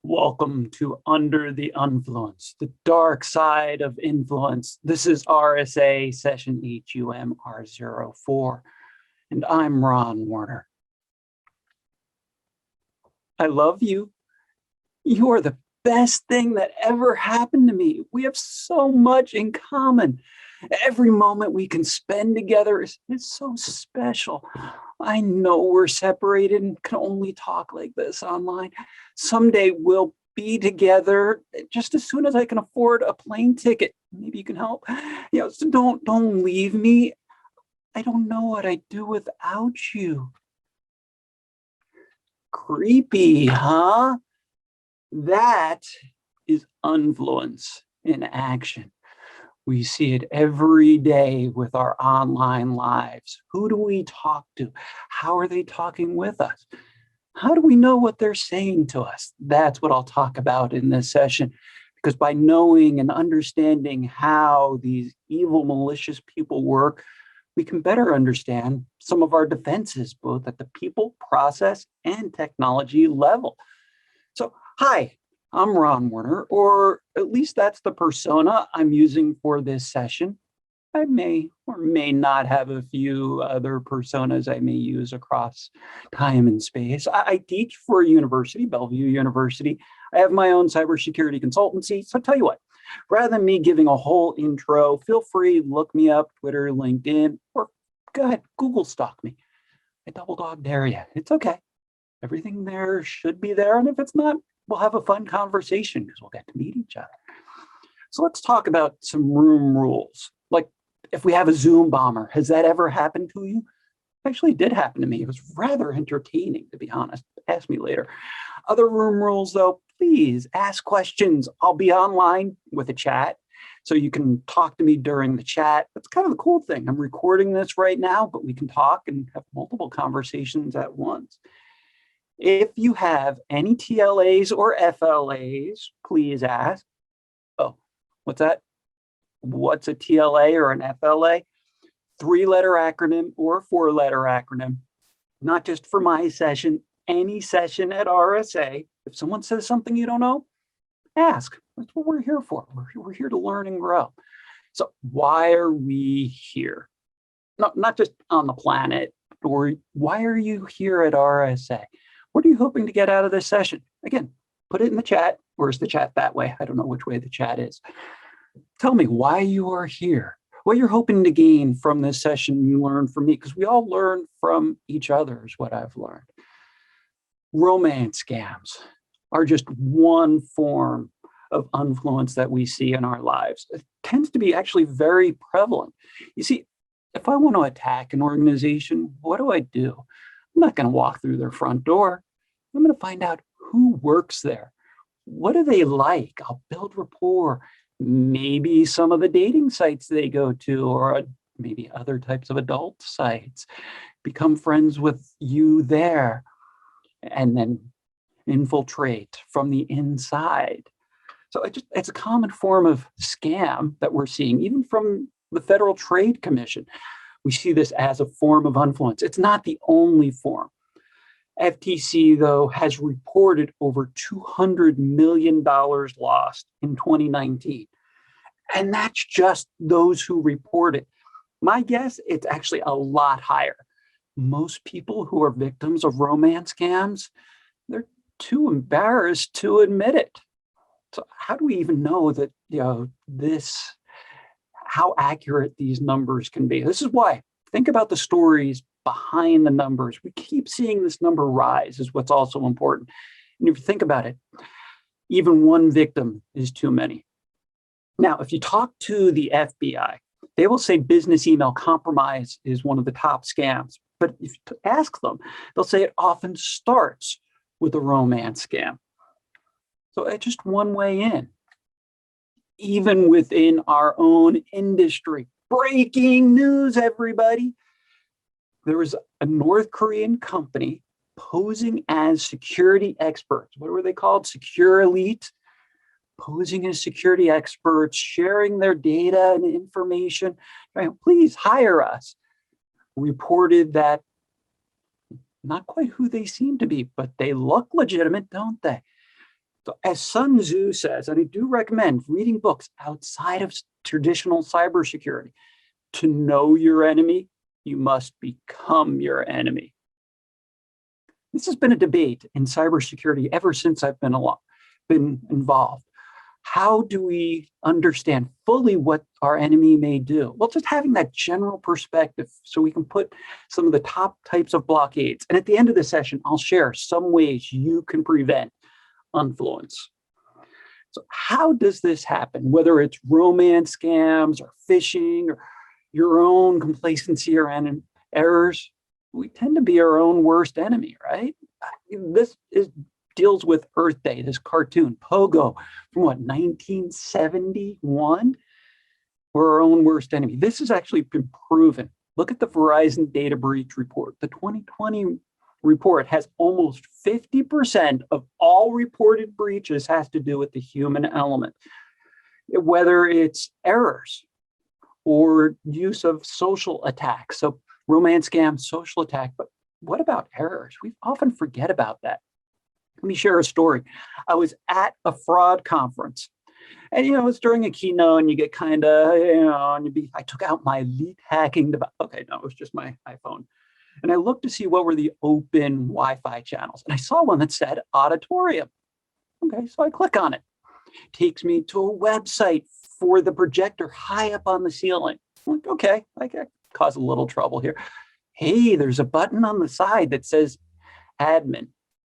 Welcome to Under the Influence, the dark side of influence. This is RSA session HUMR04, and I'm Ron Warner. I love you. You are the best thing that ever happened to me. We have so much in common. Every moment we can spend together is so special. I know we're separated and can only talk like this online. Someday we'll be together just as soon as I can afford a plane ticket. Maybe you can help. So don't leave me. I don't know what I'd do without you. Creepy, huh? That is influence in action. We see it every day with our online lives. Who do we talk to? How are they talking with us? How do we know what they're saying to us? That's what I'll talk about in this session, because by knowing and understanding how these evil, malicious people work, we can better understand some of our defenses, both at the people, process, and technology level. So, hi. I'm Ron Warner, or at least that's the persona I'm using for this session. I may or may not have a few other personas I may use across time and space. I teach for a university, Bellevue University. I have my own cybersecurity consultancy. So tell you what, rather than me giving a whole intro, feel free, look me up, Twitter, LinkedIn, or go ahead, Google stalk me. I double dog dare you. It's okay. Everything there should be there. And if it's not, we'll have a fun conversation because we'll get to meet each other. So let's talk about some room rules. Like if we have a Zoom bomber, has that ever happened to you? Actually, it did happen to me. It was rather entertaining, to be honest. Ask me later. Other room rules, though, please ask questions. I'll be online with a chat, so you can talk to me during the chat. That's kind of the cool thing. I'm recording this right now, but we can talk and have multiple conversations at once. If you have any TLAs or FLAs, please ask. Oh, what's that? What's a TLA or an FLA? 3-letter acronym or 4-letter acronym. Not just for my session, any session at RSA. If someone says something you don't know, ask. That's what we're here for. We're here to learn and grow. So why are we here? Not just on the planet, or why are you here at RSA? What are you hoping to get out of this session? Again, put it in the chat. Or is the chat that way? I don't know which way the chat is. Tell me why you are here, what you're hoping to gain from this session you learned from me, because we all learn from each other is what I've learned. Romance scams are just one form of influence that we see in our lives. It tends to be actually very prevalent. You see, if I want to attack an organization, what do? I'm not going to walk through their front door. I'm going to find out who works there. What do they like? I'll build rapport. Maybe some of the dating sites they go to, or maybe other types of adult sites. Become friends with you there, and then infiltrate from the inside. So it's a common form of scam that we're seeing, even from the Federal Trade Commission. We see this as a form of influence. It's not the only form. FTC, though, has reported over $200 million lost in 2019. And that's just those who report it. My guess, it's actually a lot higher. Most people who are victims of romance scams, they're too embarrassed to admit it. So how do we even know that, how accurate these numbers can be? This is why. Think about the stories behind the numbers. We keep seeing this number rise is what's also important. And if you think about it, even one victim is too many. Now, if you talk to the FBI, they will say business email compromise is one of the top scams. But if you ask them, they'll say it often starts with a romance scam. So it's just one way in. Even within our own industry. Breaking news, everybody. There was a North Korean company posing as security experts. What were they called? Secure Elite. Posing as security experts, sharing their data and information. Please hire us. Reported that not quite who they seem to be, but they look legitimate, don't they? So as Sun Tzu says, and I do recommend reading books outside of traditional cybersecurity, to know your enemy, you must become your enemy. This has been a debate in cybersecurity ever since I've been involved. How do we understand fully what our enemy may do? Well, just having that general perspective so we can put some of the top types of blockades. And at the end of the session, I'll share some ways you can prevent influence. So how does this happen? Whether it's romance scams or phishing or your own complacency or errors, we tend to be our own worst enemy, right? Deals with Earth Day, this cartoon, Pogo, from what, 1971? We're our own worst enemy. This has actually been proven. Look at the Verizon data breach report. The 2020 report has almost 50% of all reported breaches has to do with the human element, whether it's errors or use of social attacks. So romance scam, social attack, but what about errors? We often forget about that. Let me share a story. I was at a fraud conference, and it's during a keynote, and you get kind of, I took out my elite hacking device. Okay, no, it was just my iPhone. And I looked to see what were the open Wi-Fi channels, and I saw one that said auditorium. Okay, so I click on it. Takes me to a website for the projector high up on the ceiling. I'm like, okay, I can cause a little trouble here. Hey, there's a button on the side that says admin.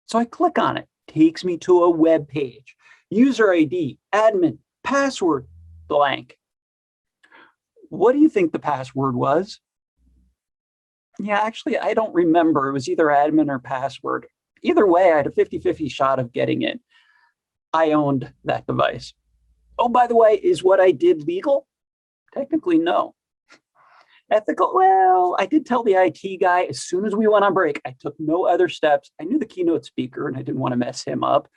So I click on it, takes me to a web page, user ID, admin, password, blank. What do you think the password was? Yeah, actually, I don't remember. It was either admin or password. Either way, I had a 50-50 shot of getting in. I owned that device. Oh, by the way, is what I did legal? Technically, no. Ethical? Well, I did tell the IT guy as soon as we went on break. I took no other steps. I knew the keynote speaker and I didn't want to mess him up.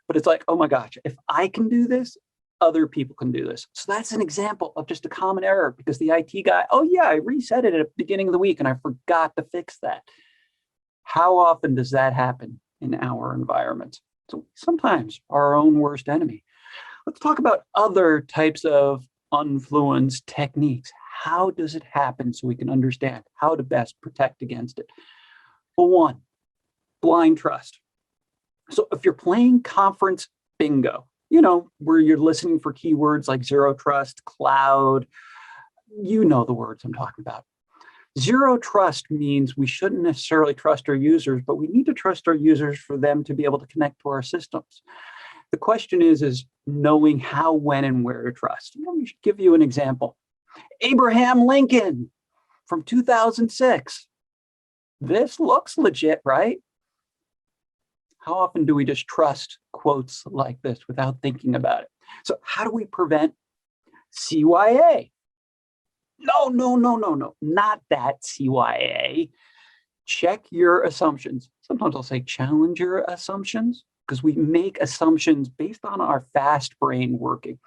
But it's like, oh my gosh, if I can do this, other people can do this. So that's an example of just a common error because the IT guy, oh yeah, I reset it at the beginning of the week and I forgot to fix that. How often does that happen in our environment? So sometimes our own worst enemy. Let's talk about other types of influence techniques. How does it happen so we can understand how to best protect against it? Well, one, blind trust. So if you're playing conference bingo, where you're listening for keywords like zero trust, cloud, the words I'm talking about. Zero trust means we shouldn't necessarily trust our users, but we need to trust our users for them to be able to connect to our systems. The question is knowing how, when, and where to trust. Let me give you an example. Abraham Lincoln from 2006. This looks legit, right? How often do we just trust quotes like this without thinking about it? So how do we prevent CYA? No, not that CYA. Check your assumptions. Sometimes I'll say challenge your assumptions because we make assumptions based on our fast brain working.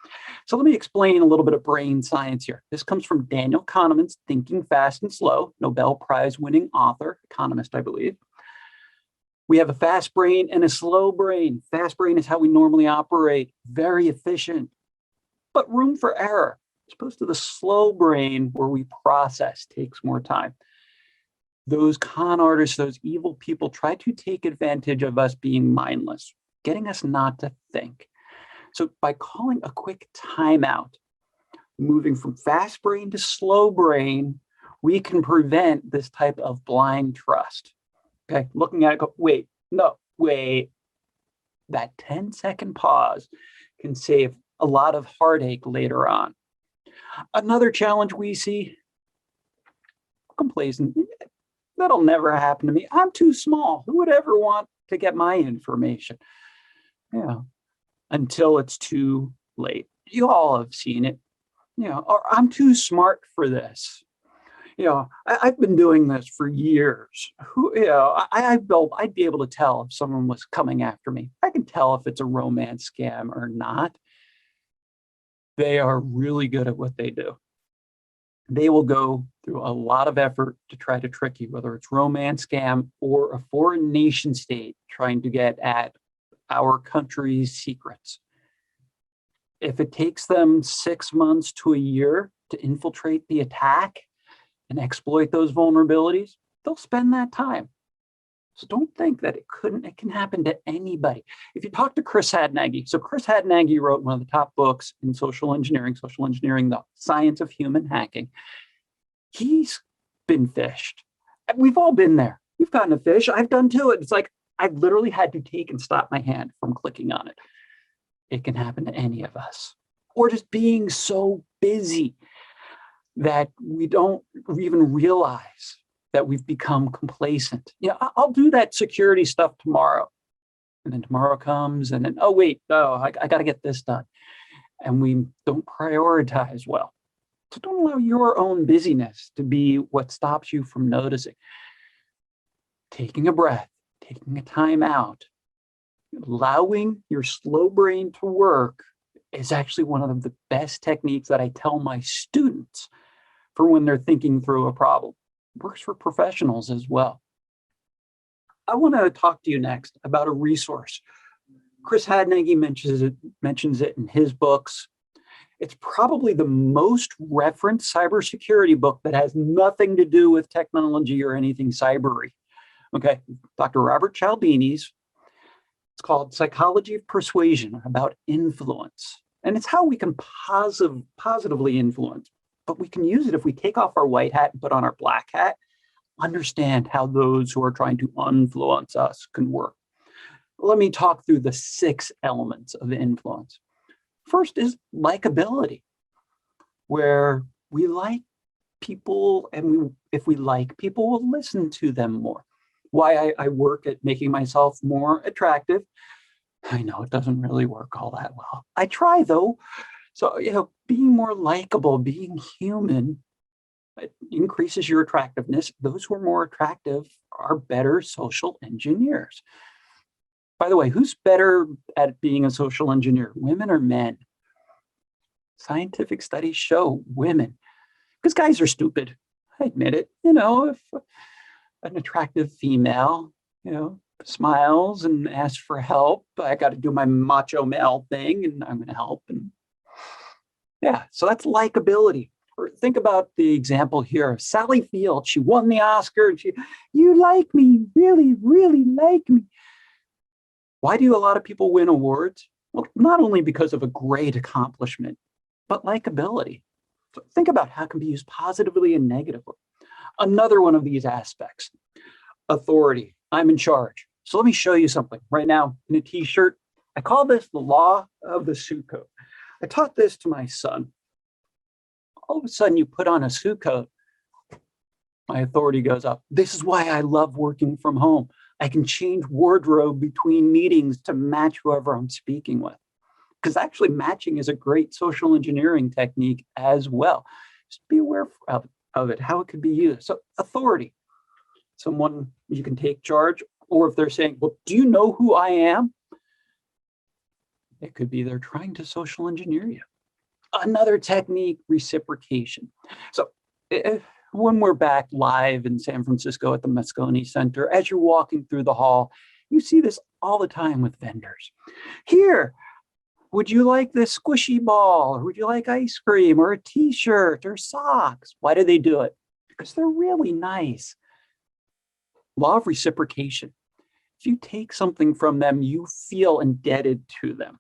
So let me explain a little bit of brain science here. This comes from Daniel Kahneman's Thinking Fast and Slow, Nobel Prize winning author, economist, I believe. We have a fast brain and a slow brain. Fast brain is how we normally operate, very efficient, but room for error. As opposed to the slow brain where we process takes more time. Those con artists, those evil people try to take advantage of us being mindless, getting us not to think. So by calling a quick timeout, moving from fast brain to slow brain, we can prevent this type of blind trust. Okay, looking at it, go, wait. That 10-second pause can save a lot of heartache later on. Another challenge we see, complacent. That'll never happen to me. I'm too small. Who would ever want to get my information? Until it's too late. You all have seen it. Or I'm too smart for this. I've been doing this for years. I'd be able to tell if someone was coming after me. I can tell if it's a romance scam or not. They are really good at what they do. They will go through a lot of effort to try to trick you, whether it's romance scam or a foreign nation state trying to get at our country's secrets. If it takes them 6 months to a year to infiltrate the attack and exploit those vulnerabilities, they'll spend that time. So don't think that it can happen to anybody. If you talk to Chris Hadnagy, so Chris Hadnagy wrote one of the top books in social engineering, The Science of Human Hacking. He's been phished. We've all been there. You've gotten a phish. I've done too. It's like I've literally had to take and stop my hand from clicking on it. It can happen to any of us. Or just being so busy that we don't even realize that we've become complacent. I'll do that security stuff tomorrow. And then tomorrow comes and then, oh, wait, no, I got to get this done. And we don't prioritize well. So don't allow your own busyness to be what stops you from noticing. Taking a breath, taking a time out, allowing your slow brain to work is actually one of the best techniques that I tell my students for when they're thinking through a problem. It works for professionals as well. I want to talk to you next about a resource. Chris Hadnagy mentions it in his books. It's probably the most referenced cybersecurity book that has nothing to do with technology or anything cybery. Okay, Dr. Robert Cialdini's. It's called Psychology of Persuasion, about influence. And it's how we can positively influence. But we can use it if we take off our white hat and put on our black hat, understand how those who are trying to influence us can work. Let me talk through the 6 elements of influence. First is likability, where we like people, and if we like people, we'll listen to them more. Why I work at making myself more attractive. I know it doesn't really work all that well. I try though. So, being more likable, being human, it increases your attractiveness. Those who are more attractive are better social engineers. By the way, who's better at being a social engineer, women or men? Scientific studies show women, because guys are stupid. I admit it. If an attractive female, smiles and asks for help, I got to do my macho male thing and I'm going to help. And yeah, so that's likability. Or think about the example here of Sally Field. She won the Oscar and you like me, really, really like me. Why do a lot of people win awards? Well, not only because of a great accomplishment, but likability. So think about how it can be used positively and negatively. Another one of these aspects, authority. I'm in charge. So let me show you something right now in a t-shirt. I call this the law of the suit coat. I taught this to my son. All of a sudden you put on a suit coat, my authority goes up. This is why I love working from home. I can change wardrobe between meetings to match whoever I'm speaking with. Because actually matching is a great social engineering technique as well. Just be aware of it, how it could be used. So authority, someone you can take charge, or if they're saying, well, do you know who I am? It could be they're trying to social engineer you. Another technique, reciprocation. So when we're back live in San Francisco at the Moscone Center, as you're walking through the hall, you see this all the time with vendors. Here, would you like this squishy ball? Or would you like ice cream or a t-shirt or socks? Why do they do it? Because they're really nice. Law of reciprocation. If you take something from them, you feel indebted to them.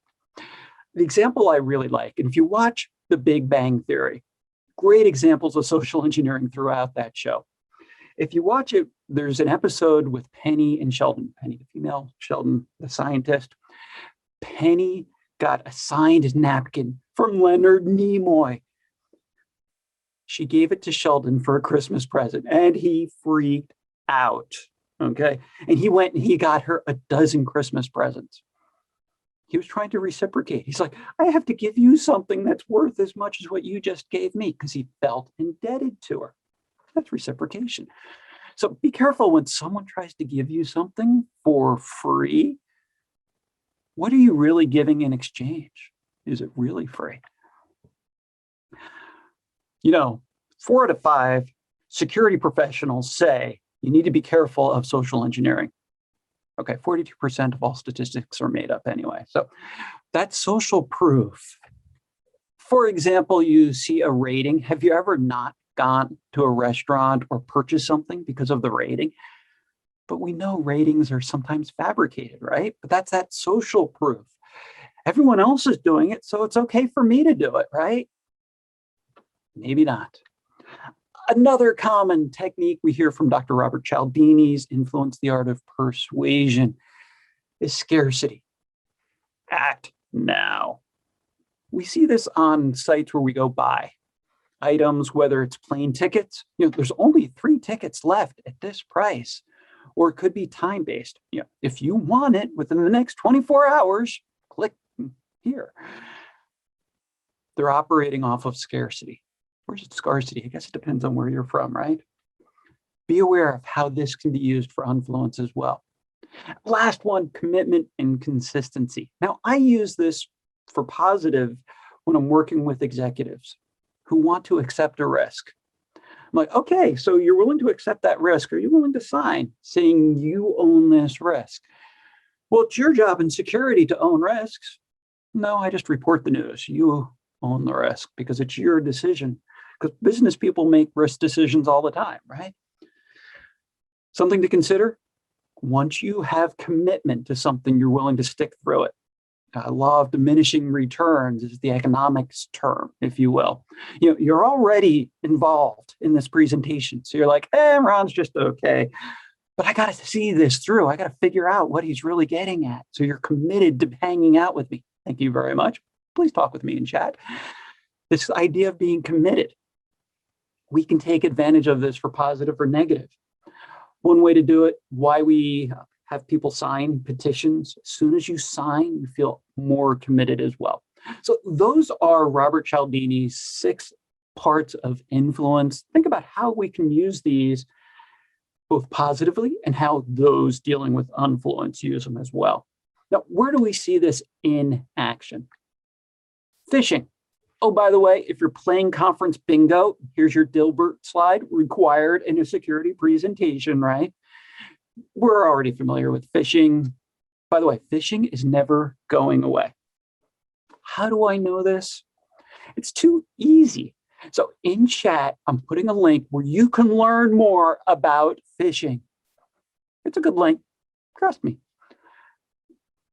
The example I really like, and if you watch The Big Bang Theory, great examples of social engineering throughout that show. If you watch it, there's an episode with Penny and Sheldon. Penny, the female, Sheldon, the scientist. Penny got a signed napkin from Leonard Nimoy. She gave it to Sheldon for a Christmas present, and he freaked out, okay? And he went and he got her a dozen Christmas presents. He was trying to reciprocate. He's like, I have to give you something that's worth as much as what you just gave me, because he felt indebted to her. That's reciprocation. So be careful when someone tries to give you something for free. What are you really giving in exchange? Is it really free? 4 out of 5 security professionals say you need to be careful of social engineering. Okay, 42% of all statistics are made up anyway. So that's social proof. For example, you see a rating. Have you ever not gone to a restaurant or purchased something because of the rating? But we know ratings are sometimes fabricated, right? But that's that social proof. Everyone else is doing it, so it's okay for me to do it, right? Maybe not. Another common technique we hear from Dr. Robert Cialdini's Influence the Art of Persuasion is scarcity. Act now. We see this on sites where we go buy items, whether it's plane tickets, there's only 3 tickets left at this price, or it could be time-based. If you want it within the next 24 hours, click here. They're operating off of scarcity. Where's scarcity? I guess it depends on where you're from, right? Be aware of how this can be used for influence as well. Last one, commitment and consistency. Now, I use this for positive when I'm working with executives who want to accept a risk. I'm like, okay, so you're willing to accept that risk. Are you willing to sign saying you own this risk? Well, it's your job in security to own risks. No, I just report the news. You own the risk because it's your decision. Because business people make risk decisions all the time, right? Something to consider. Once you have commitment to something, you're willing to stick through it. Law of diminishing returns is the economics term, if you will. You're already involved in this presentation. So you're like, Ron's just okay. But I got to see this through. I got to figure out what he's really getting at. So you're committed to hanging out with me. Thank you very much. Please talk with me in chat. This idea of being committed. We can take advantage of this for positive or negative. One way to do it, why we have people sign petitions. As soon as you sign, you feel more committed as well. So those are Robert Cialdini's 6 parts of influence. Think about how we can use these both positively and how those dealing with influence use them as well. Now, where do we see this in action? Phishing. Oh, by the way, if you're playing conference bingo, here's your Dilbert slide, required in a security presentation, right? We're already familiar with phishing. By the way, phishing is never going away. How do I know this? It's too easy. So in chat, I'm putting a link where you can learn more about phishing. It's a good link. Trust me.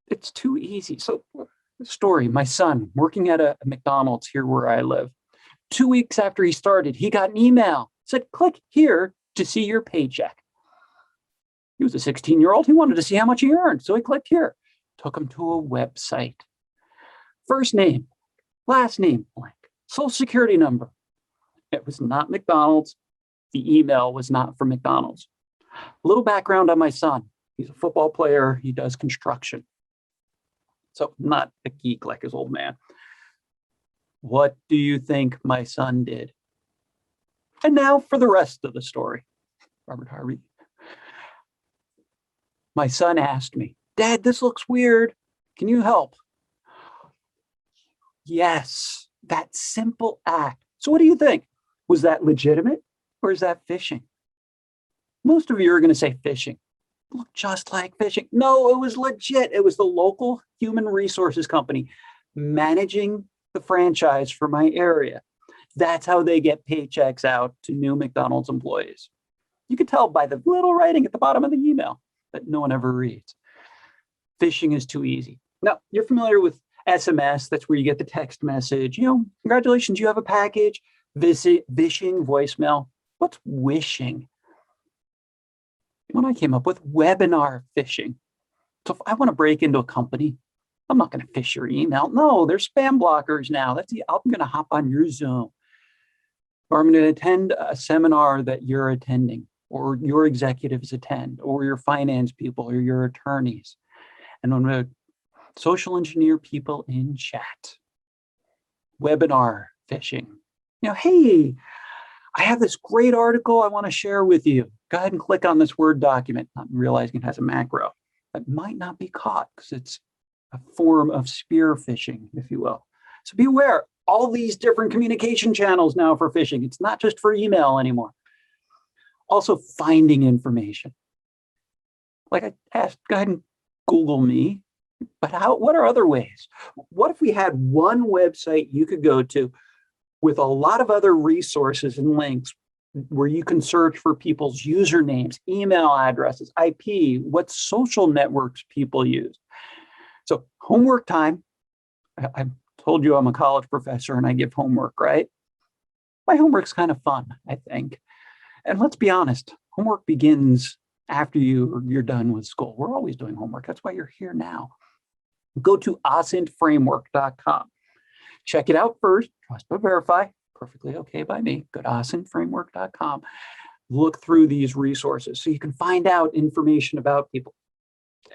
It's too easy. So story, my son working at a McDonald's here where I live. 2 weeks after he started, he got an email, said, click here to see your paycheck. He was a 16-year-old. He wanted to see how much he earned. So he clicked here, took him to a website. First name, last name, blank, social security number. It was not McDonald's. The email was not from McDonald's. A little background on my son. He's a football player. He does construction. So not a geek like his old man. What do you think my son did? And now for the rest of the story. Robert Harvey. My son asked me, Dad, this looks weird. Can you help? Yes, that simple act. So what do you think? Was that legitimate or is that phishing? Most of you are going to say phishing. Look just like phishing. No, it was legit. It was the local human resources company managing the franchise for my area. That's how they get paychecks out to new McDonald's employees. You could tell by the little writing at the bottom of the email that no one ever reads. Phishing is too easy. Now, you're familiar with SMS. That's where you get the text message. Congratulations, you have a package. Vishing, voicemail. What's wishing? When I came up with webinar phishing. So if I want to break into a company, I'm not going to phish your email. No, there's spam blockers now. I'm going to hop on your Zoom. Or I'm going to attend a seminar that you're attending, or your executives attend, or your finance people, or your attorneys. And I'm going to social engineer people in chat. Webinar phishing. Hey, I have this great article I want to share with you. Go ahead and click on this Word document, not realizing it has a macro. That might not be caught because it's a form of spear phishing, if you will. So be aware, all these different communication channels now for phishing. It's not just for email anymore. Also finding information. Like I asked, go ahead and Google me. But what are other ways? What if we had one website you could go to with a lot of other resources and links where you can search for people's usernames, email addresses, IP, what social networks people use? So homework time. I told you I'm a college professor and I give homework, right? My homework's kind of fun, I think. And let's be honest, homework begins after you're done with school. We're always doing homework. That's why you're here now. Go to ascentframework.com. Check it out first. Trust but verify. Perfectly okay by me. Go to ascentframework.com. Look through these resources so you can find out information about people.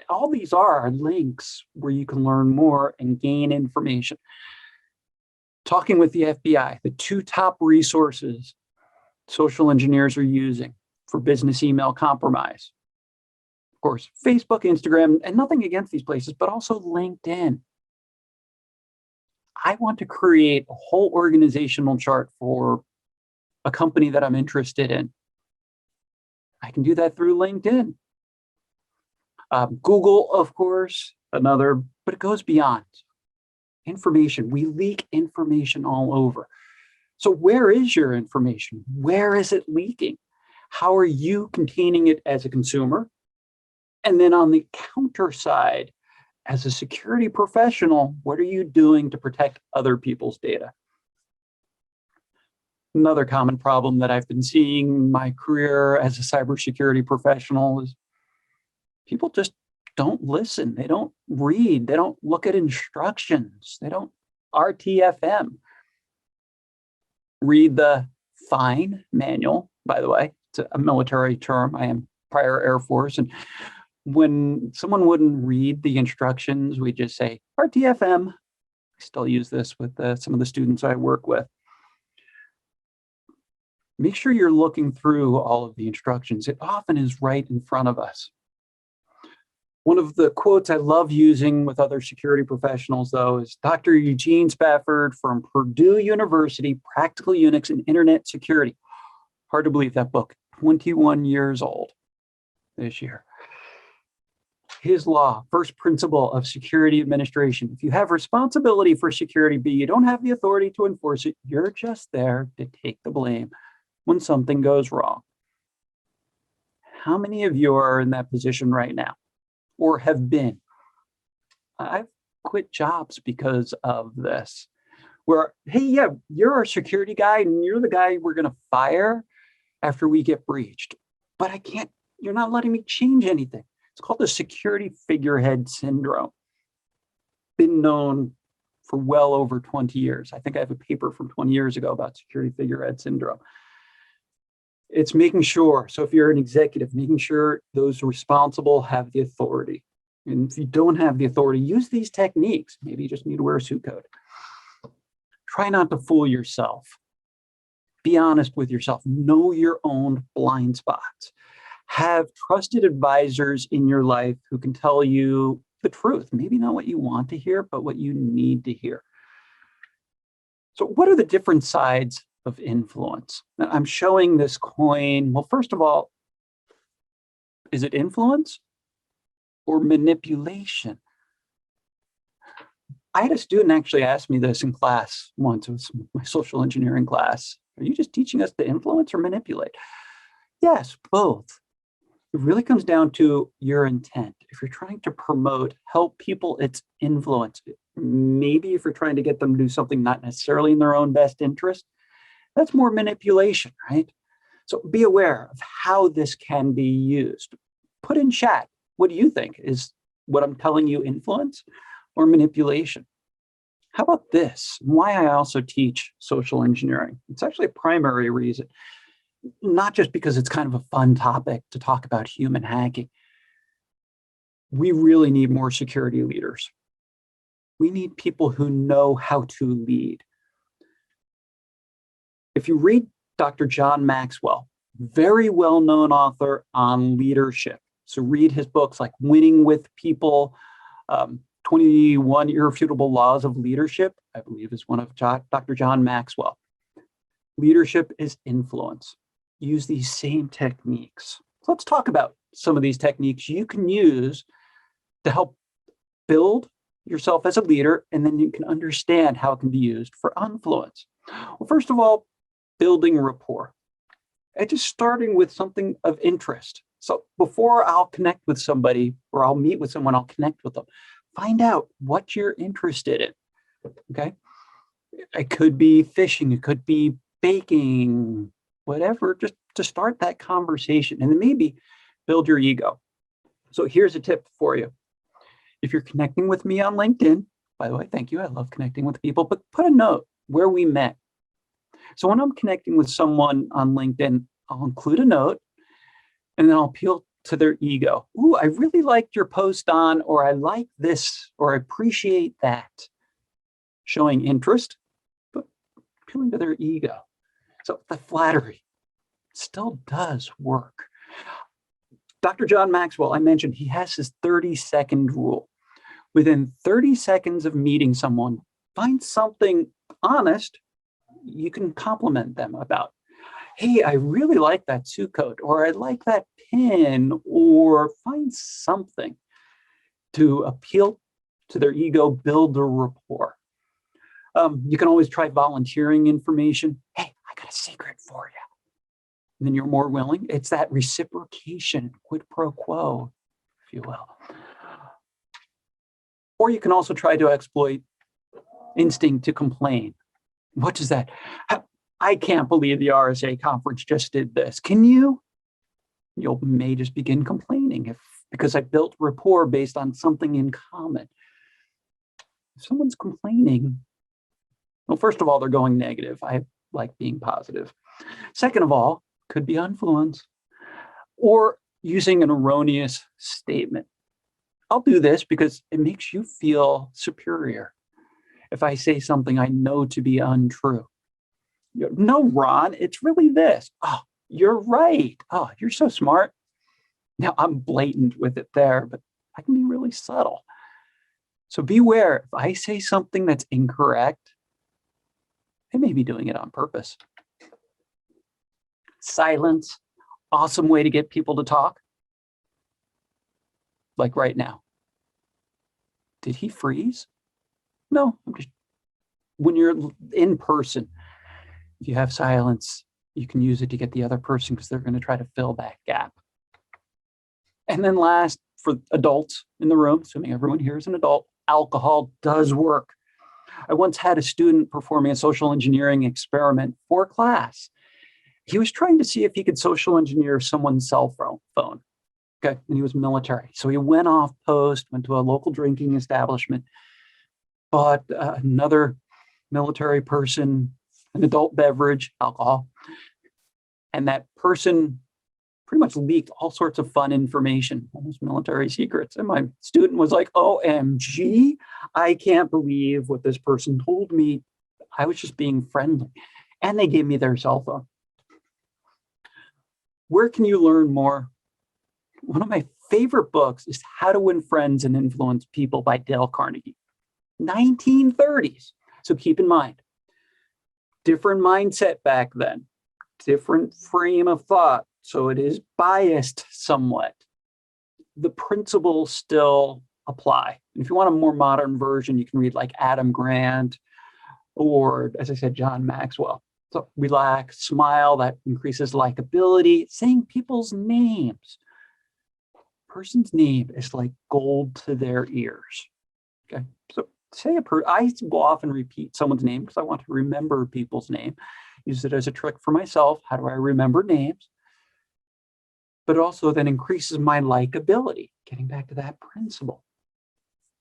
All these are links where you can learn more and gain information. Talking with the FBI, the two top resources social engineers are using for business email compromise. Of course, Facebook, Instagram, and nothing against these places, but also LinkedIn. I want to create a whole organizational chart for a company that I'm interested in. I can do that through LinkedIn. Google, of course, another, but it goes beyond. Information, we leak information all over. So where is your information? Where is it leaking? How are you containing it as a consumer? And then on the counter side, as a security professional, what are you doing to protect other people's data? Another common problem that I've been seeing in my career as a cybersecurity professional is people just don't listen. They don't read. They don't look at instructions. They don't RTFM. Read the FINE manual, by the way. It's a military term. I am prior Air Force. And when someone wouldn't read the instructions, we just say RTFM. I still use this with some of the students I work with. Make sure you're looking through all of the instructions. It often is right in front of us. One of the quotes I love using with other security professionals, though, is Dr. Eugene Spafford from Purdue University, Practical Unix and Internet Security. Hard to believe that book, 21 years old this year. His law, first principle of security administration. If you have responsibility for security, but you don't have the authority to enforce it, you're just there to take the blame when something goes wrong. How many of you are in that position right now? Or have been? I've quit jobs because of this. Where, hey, yeah, you're our security guy and you're the guy we're going to fire after we get breached. But I can't, you're not letting me change anything. It's called the security figurehead syndrome. Been known for well over 20 years. I think I have a paper from 20 years ago about security figurehead syndrome. It's making sure, so if you're an executive, making sure those responsible have the authority. And if you don't have the authority, use these techniques. Maybe you just need to wear a suit coat. Try not to fool yourself. Be honest with yourself. Know your own blind spots. Have trusted advisors in your life who can tell you the truth. Maybe not what you want to hear, but what you need to hear. So what are the different sides of influence? Now, I'm showing this coin. Well, first of all, is it influence or manipulation? I had a student actually ask me this in class once. It was my social engineering class. Are you just teaching us to influence or manipulate? Yes, both. It really comes down to your intent. If you're trying to promote, help people, it's influence. Maybe if you're trying to get them to do something not necessarily in their own best interest, that's more manipulation, right? So be aware of how this can be used. Put in chat, what do you think? Is what I'm telling you influence or manipulation? How about this? Why I also teach social engineering. It's actually a primary reason, not just because it's kind of a fun topic to talk about human hacking. We really need more security leaders. We need people who know how to lead. If you read Dr. John Maxwell, very well-known author on leadership. So read his books like Winning with People, 21 Irrefutable Laws of Leadership, I believe is one of Dr. John Maxwell. Leadership is influence. Use these same techniques. So let's talk about some of these techniques you can use to help build yourself as a leader, and then you can understand how it can be used for influence. Well, first of all, building rapport. And just starting with something of interest. So before I'll connect with somebody or I'll meet with someone, I'll connect with them. Find out what you're interested in. Okay. It could be fishing, it could be baking, whatever, just to start that conversation and then maybe build your ego. So here's a tip for you. If you're connecting with me on LinkedIn, by the way, thank you. I love connecting with people, but put a note where we met. So when I'm connecting with someone on LinkedIn, I'll include a note and then I'll appeal to their ego. Ooh, I really liked your post on, or I like this, or I appreciate that. Showing interest, but appealing to their ego. So the flattery still does work. Dr. John Maxwell, I mentioned, he has his 30-second rule. Within 30 seconds of meeting someone, find something honest you can compliment them about. Hey, I really like that suit coat, or I like that pin, or find something to appeal to their ego, build a rapport. You can always try volunteering information. Hey, I got a secret for you. And then you're more willing. It's that reciprocation, quid pro quo, if you will. Or you can also try to exploit instinct to complain. What is that? I can't believe the RSA conference just did this. Can you? You may just begin complaining because I built rapport based on something in common. If someone's complaining, well, first of all, they're going negative. I like being positive. Second of all, could be influence or using an erroneous statement. I'll do this because it makes you feel superior. If I say something I know to be untrue. No, Ron, it's really this. Oh, you're right. Oh, you're so smart. Now I'm blatant with it there, but I can be really subtle. So beware, if I say something that's incorrect, I may be doing it on purpose. Silence, awesome way to get people to talk. Like right now. Did he freeze? No, when you're in person, if you have silence, you can use it to get the other person because they're going to try to fill that gap. And then last, for adults in the room, assuming everyone here is an adult, alcohol does work. I once had a student performing a social engineering experiment for class. He was trying to see if he could social engineer someone's cell phone. Okay, and he was military. So he went off post, went to a local drinking establishment, bought another military person an adult beverage, alcohol, and that person pretty much leaked all sorts of fun information, almost military secrets. And my student was like, OMG, I can't believe what this person told me. I was just being friendly. And they gave me their cell phone. Where can you learn more? One of my favorite books is How to Win Friends and Influence People by Dale Carnegie. 1930s. So keep in mind, different mindset back then, different frame of thought. So it is biased somewhat. The principles still apply. And if you want a more modern version, you can read like Adam Grant or, as I said, John Maxwell. So relax, smile, that increases likability. Saying people's names. Person's name is like gold to their ears. Okay, so say I will often repeat someone's name because I want to remember people's name. Use it as a trick for myself. How do I remember names? But also then increases my likability. Getting back to that principle.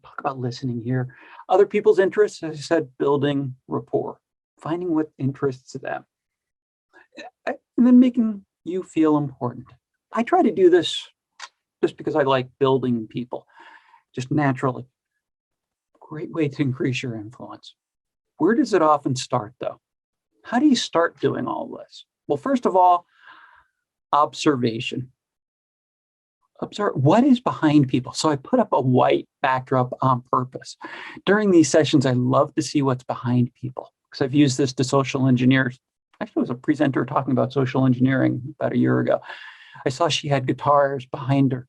Talk about listening here. Other people's interests, as I said, building rapport, finding what interests them, and then making you feel important. I try to do this just because I like building people, just naturally. Great way to increase your influence. Where does it often start, though? How do you start doing all this? Well, first of all, observation. Observe what is behind people. So I put up a white backdrop on purpose. During these sessions, I love to see what's behind people because I've used this to social engineers. Actually, I was a presenter talking about social engineering about a year ago. I saw she had guitars behind her.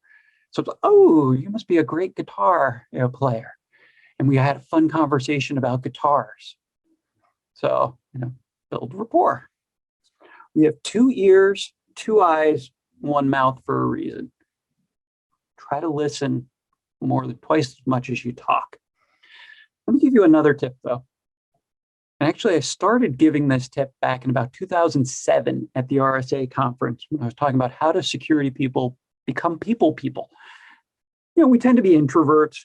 So it's like, oh, you must be a great guitar player. And we had a fun conversation about guitars. So, build rapport. We have 2 ears, 2 eyes, 1 mouth for a reason. Try to listen more than twice as much as you talk. Let me give you another tip, though. And actually, I started giving this tip back in about 2007 at the RSA conference when I was talking about how do security people become people. We tend to be introverts,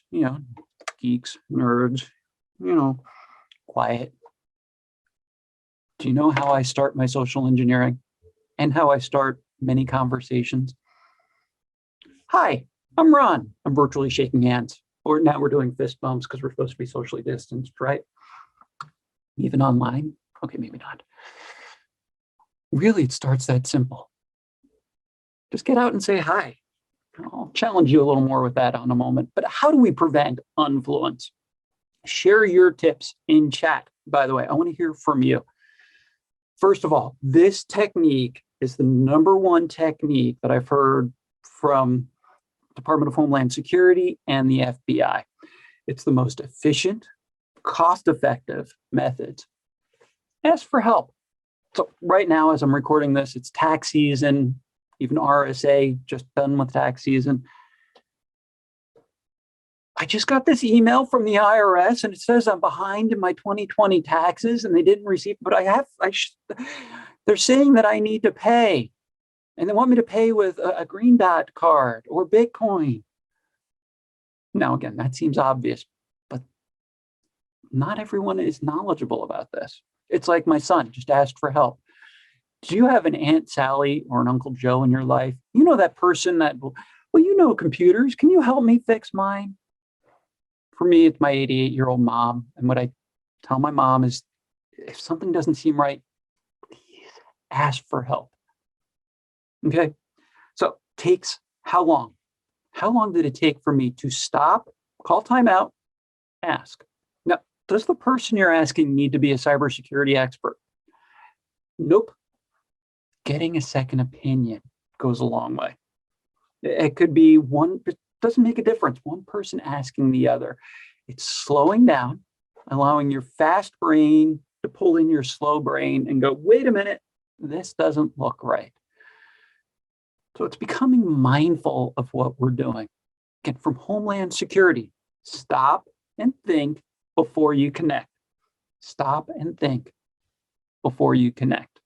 geeks, nerds, quiet. Do you know how I start my social engineering and how I start many conversations? Hi, I'm Ron. I'm virtually shaking hands. Or now we're doing fist bumps because we're supposed to be socially distanced, right? Even online? Okay, maybe not. Really, it starts that simple. Just get out and say hi. I'll challenge you a little more with that in a moment. But how do we prevent unfluence? Share your tips in chat. By the way, I want to hear from you. First of all, this technique is the #1 technique that I've heard from Department of Homeland Security and the FBI. It's the most efficient, cost-effective methods. Ask for help. So right now, as I'm recording this, it's tax season, even RSA just done with tax season. I just got this email from the IRS and it says I'm behind in my 2020 taxes and they didn't receive, but they're saying that I need to pay and they want me to pay with a Green Dot card or Bitcoin. Now, again, that seems obvious, but not everyone is knowledgeable about this. It's like my son just asked for help. Do you have an Aunt Sally or an Uncle Joe in your life? You know that person that, well, you know computers. Can you help me fix mine? For me, it's my 88-year-old mom. And what I tell my mom is, if something doesn't seem right, please ask for help. Okay? So takes how long? How long did it take for me to stop, call timeout, ask? Now, does the person you're asking need to be a cybersecurity expert? Nope. Getting a second opinion goes a long way. It could be one, it doesn't make a difference. One person asking the other. It's slowing down, allowing your fast brain to pull in your slow brain and go, wait a minute, this doesn't look right. So it's becoming mindful of what we're doing. Again, from Homeland Security, stop and think before you connect. Stop and think before you connect.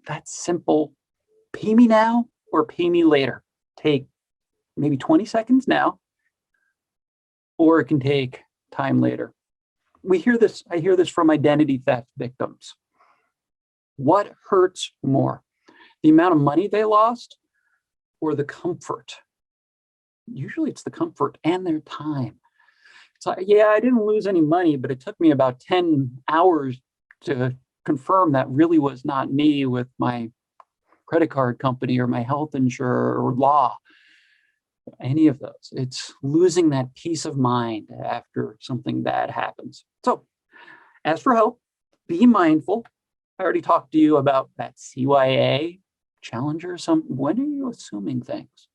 That's simple. Pay me now or pay me later. Take maybe 20 seconds now, or it can take time later. I hear this from identity theft victims. What hurts more? The amount of money they lost or the comfort? Usually it's the comfort and their time. It's like, yeah, I didn't lose any money, but it took me about 10 hours to confirm that really was not me with my credit card company or my health insurer or law. Any of those. It's losing that peace of mind after something bad happens. So ask for help, be mindful. I already talked to you about that CYA Challenger. When are you assuming things?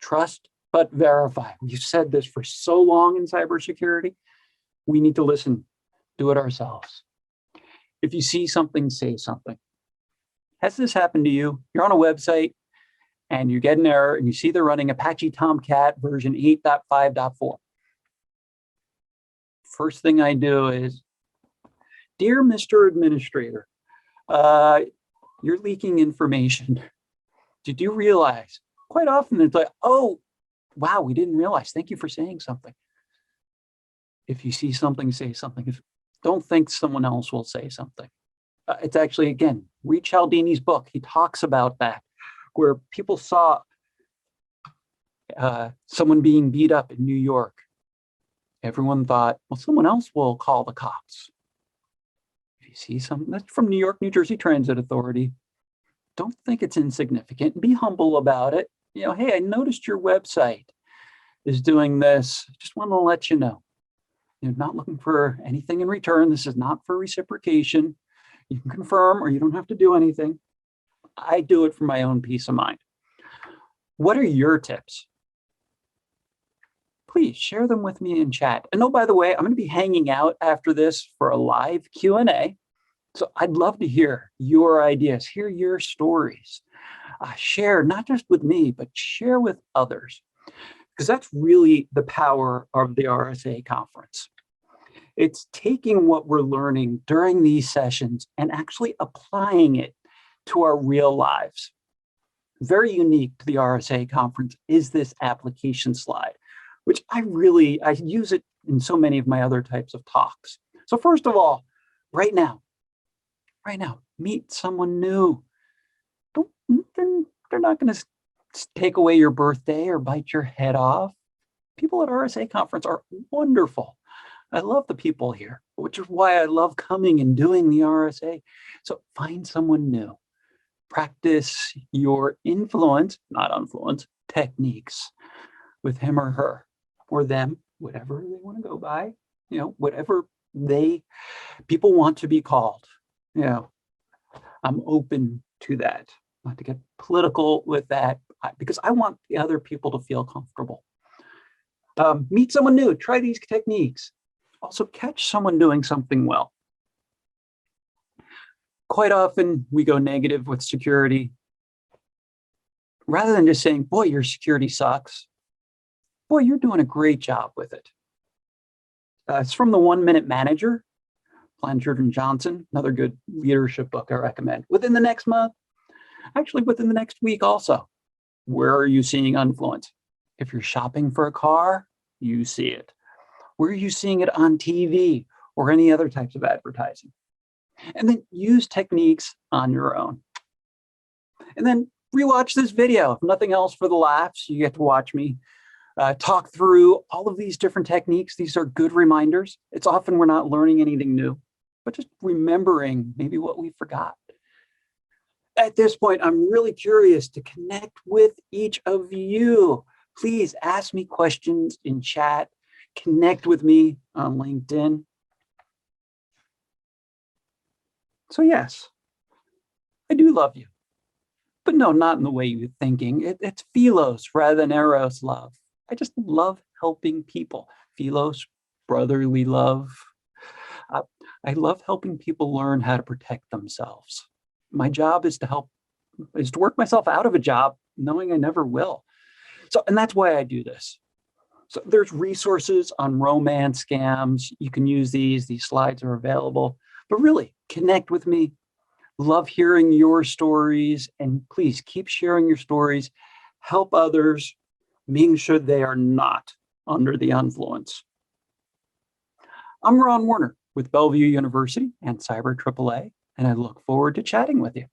Trust but verify. We've said this for so long in cybersecurity. We need to listen, do it ourselves. If you see something, say something. Has this happened to you? You're on a website and you get an error and you see they're running Apache Tomcat version 8.5.4. First thing I do is, dear Mr. Administrator, you're leaking information. Did you realize? Quite often it's like, oh, wow, we didn't realize. Thank you for saying something. If you see something, say something. Don't think someone else will say something. It's actually, again, read Cialdini's book. He talks about that, where people saw someone being beat up in New York. Everyone thought, well, someone else will call the cops. If you see something, that's from New York, New Jersey Transit Authority. Don't think it's insignificant. Be humble about it. Hey, I noticed your website is doing this. Just want to let you know. You're not looking for anything in return. This is not for reciprocation. You can confirm or you don't have to do anything. I do it for my own peace of mind. What are your tips? Please share them with me in chat. And oh, by the way, I'm going to be hanging out after this for a live Q&A. So I'd love to hear your ideas, hear your stories. Share not just with me, but share with others, because that's really the power of the RSA conference. It's taking what we're learning during these sessions and actually applying it to our real lives. Very unique to the RSA conference is this application slide, which I use it in so many of my other types of talks. So first of all, right now, meet someone new. They're not going to take away your birthday or bite your head off. People at RSA conference are wonderful. I love the people here, which is why I love coming and doing the RSA. So find someone new. Practice your influence, not influence, techniques with him or her or them, whatever they want to go by, whatever people want to be called. I'm open to that. Not to get political with that, because I want the other people to feel comfortable. Meet someone new, try these techniques. Also catch someone doing something well. Quite often we go negative with security. Rather than just saying, boy, your security sucks. Boy, you're doing a great job with it. It's from the 1 Minute Manager, Blanchard and Johnson, another good leadership book I recommend. Within the next month, actually within the next week also, where are you seeing influence? If you're shopping for a car, you see it. Where are you seeing it on TV or any other types of advertising? And then use techniques on your own. And then rewatch this video. If nothing else, for the laughs, you get to watch me talk through all of these different techniques. These are good reminders. It's often we're not learning anything new, but just remembering maybe what we forgot. At this point, I'm really curious to connect with each of you. Please ask me questions in chat. Connect with me on LinkedIn. So yes, I do love you. But no, not in the way you're thinking. It's philos rather than eros love. I just love helping people. Philos, brotherly love. I love helping people learn how to protect themselves. My job is to work myself out of a job, knowing I never will. So, and that's why I do this. So there's resources on romance scams. You can use these. These slides are available. But really, connect with me. Love hearing your stories. And please keep sharing your stories. Help others, making sure they are not under the influence. I'm Ron Werner with Bellevue University and Cyber AAA, and I look forward to chatting with you.